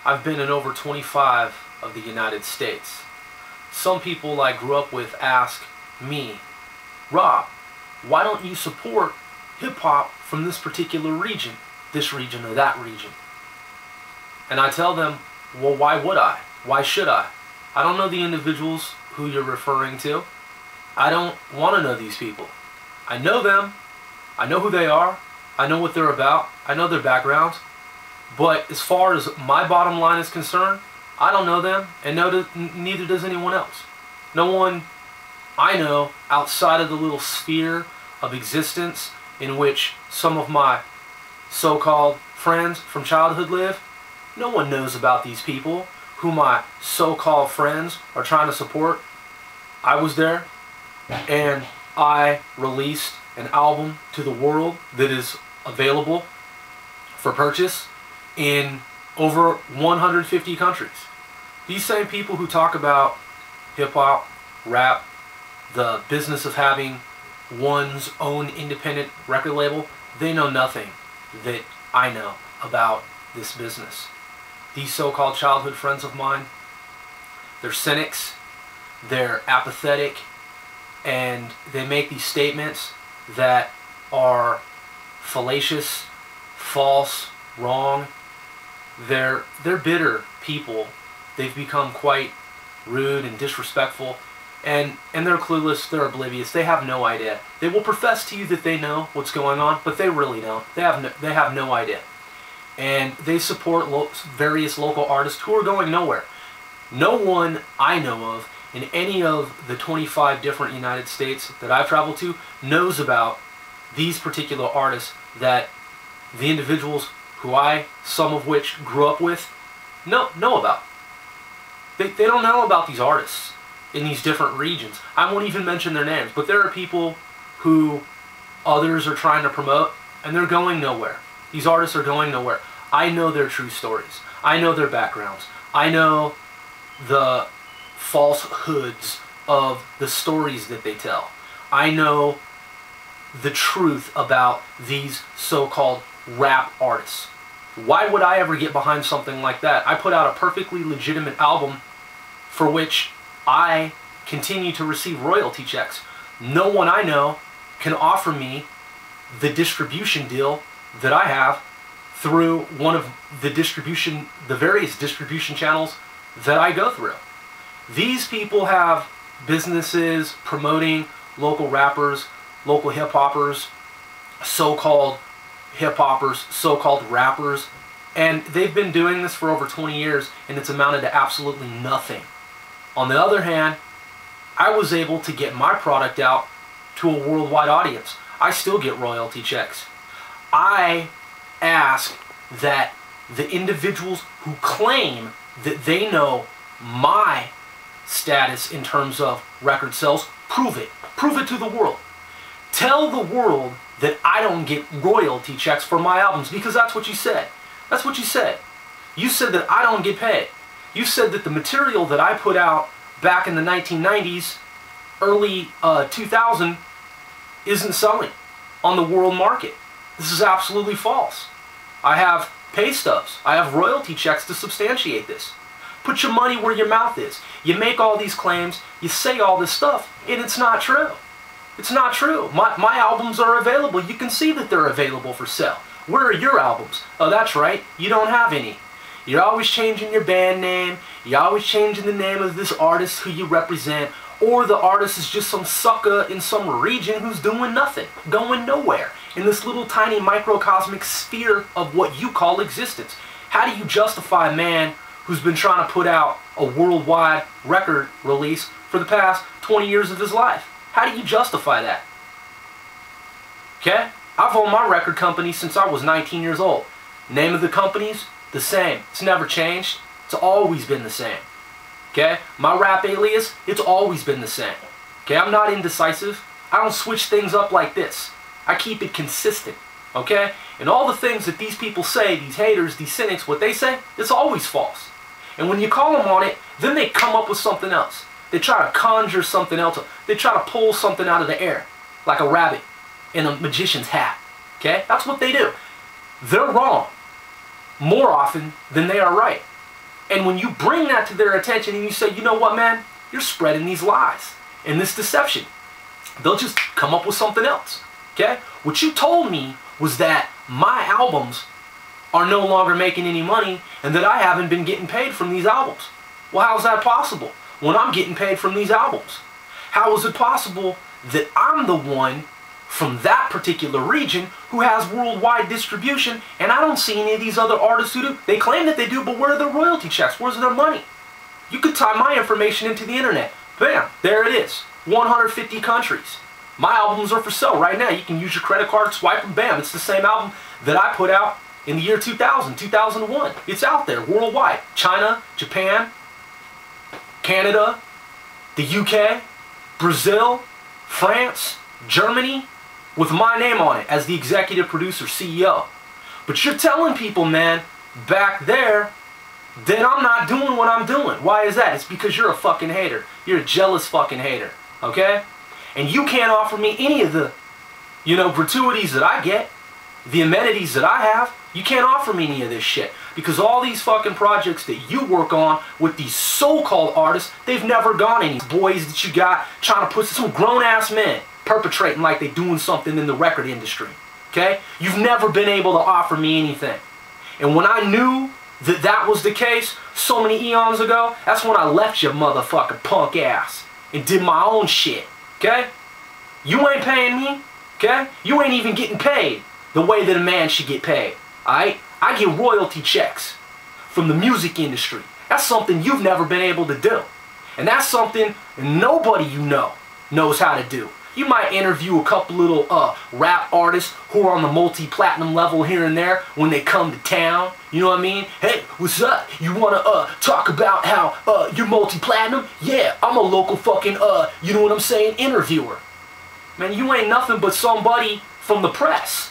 I've been in over 25 of the United States. Some people I grew up with ask me, Rob, why don't you support hip-hop from this particular region or that region? And I tell them, well, why would I? Why should I? I don't know the individuals who you're referring to. I don't want to know these people. I know them. I know who they are. I know what they're about. I know their backgrounds. But as far as my bottom line is concerned, I don't know them, and neither does anyone else. No one I know outside of the little sphere of existence in which some of my so-called friends from childhood live, no one knows about these people who my so-called friends are trying to support. I was there, and I released an album to the world that is available for purchase in over 150 countries. These same people who talk about hip-hop, rap, the business of having one's own independent record label, they know nothing that I know about this business. These so-called childhood friends of mine, they're cynics, they're apathetic, and they make these statements that are fallacious, false, wrong. They're bitter people. They've become quite rude and disrespectful, and they're clueless, they're oblivious, they have no idea. They will profess to you that they know what's going on, but they really don't. They have no idea. And they support various local artists who are going nowhere. No one I know of in any of the 25 different United States that I've traveled to knows about these particular artists that the individuals who some of which grew up with, know about. They don't know about these artists in these different regions. I won't even mention their names, but there are people who others are trying to promote, and they're going nowhere. These artists are going nowhere. I know their true stories. I know their backgrounds. I know the falsehoods of the stories that they tell. I know the truth about these so-called rap artists. Why would I ever get behind something like that? I put out a perfectly legitimate album for which I continue to receive royalty checks. No one I know can offer me the distribution deal that I have through one of the various distribution channels that I go through. These people have businesses promoting local rappers, local hip-hoppers, so-called hip-hoppers, so-called rappers, and they've been doing this for over 20 years, and it's amounted to absolutely nothing. On the other hand, I was able to get my product out to a worldwide audience. I still get royalty checks. I ask that the individuals who claim that they know my status in terms of record sales, prove it. Prove it to the world. Tell the world that I don't get royalty checks for my albums, because that's what you said. That's what you said. You said that I don't get paid. You said that the material that I put out back in the 1990s, early 2000, isn't selling on the world market. This is absolutely false. I have pay stubs. I have royalty checks to substantiate this. Put your money where your mouth is. You make all these claims, you say all this stuff, and it's not true. It's not true. My albums are available. You can see that they're available for sale. Where are your albums? Oh, that's right. You don't have any. You're always changing your band name. You're always changing the name of this artist who you represent. Or the artist is just some sucker in some region who's doing nothing, going nowhere, in this little tiny microcosmic sphere of what you call existence. How do you justify a man who's been trying to put out a worldwide record release for the past 20 years of his life? How do you justify that? Okay? I've owned my record company since I was 19 years old. Name of the company's the same. It's never changed. It's always been the same. Okay? My rap alias, it's always been the same. Okay? I'm not indecisive. I don't switch things up like this. I keep it consistent. Okay? And all the things that these people say, these haters, these cynics, what they say, it's always false. And when you call them on it, then they come up with something else. They try to conjure something else. They try to pull something out of the air, like a rabbit in a magician's hat. Okay? That's what they do. They're wrong more often than they are right. And when you bring that to their attention and you say, you know what, man, you're spreading these lies and this deception, they'll just come up with something else, okay? What you told me was that my albums are no longer making any money and that I haven't been getting paid from these albums. Well, how is that possible when I'm getting paid from these albums? How is it possible that I'm the one from that particular region who has worldwide distribution and I don't see any of these other artists who do? They claim that they do, but where are their royalty checks? Where's their money? You could tie my information into the internet. Bam, there it is. 150 countries. My albums are for sale right now. You can use your credit card, swipe them, bam. It's the same album that I put out in the year 2000, 2001. It's out there worldwide. China, Japan, Canada, the UK, Brazil, France, Germany, with my name on it as the executive producer, CEO. But you're telling people, man, back there, that I'm not doing what I'm doing. Why is that? It's because you're a fucking hater. You're a jealous fucking hater, okay? And you can't offer me any of the, gratuities that I get, the amenities that I have. You can't offer me any of this shit. Because all these fucking projects that you work on with these so-called artists, they've never gone any. Boys that you got trying to put some grown-ass men perpetrating like they're doing something in the record industry, okay? You've never been able to offer me anything. And when I knew that that was the case so many eons ago, that's when I left your motherfucking punk ass and did my own shit, okay? You ain't paying me, okay? You ain't even getting paid the way that a man should get paid, alright? I get royalty checks from the music industry. That's something you've never been able to do. And that's something nobody you know knows how to do. You might interview a couple little rap artists who are on the multi-platinum level here and there when they come to town. You know what I mean? Hey, what's up? You want to talk about how you're multi-platinum? Yeah, I'm a local fucking, you know what I'm saying, interviewer. Man, you ain't nothing but somebody from the press.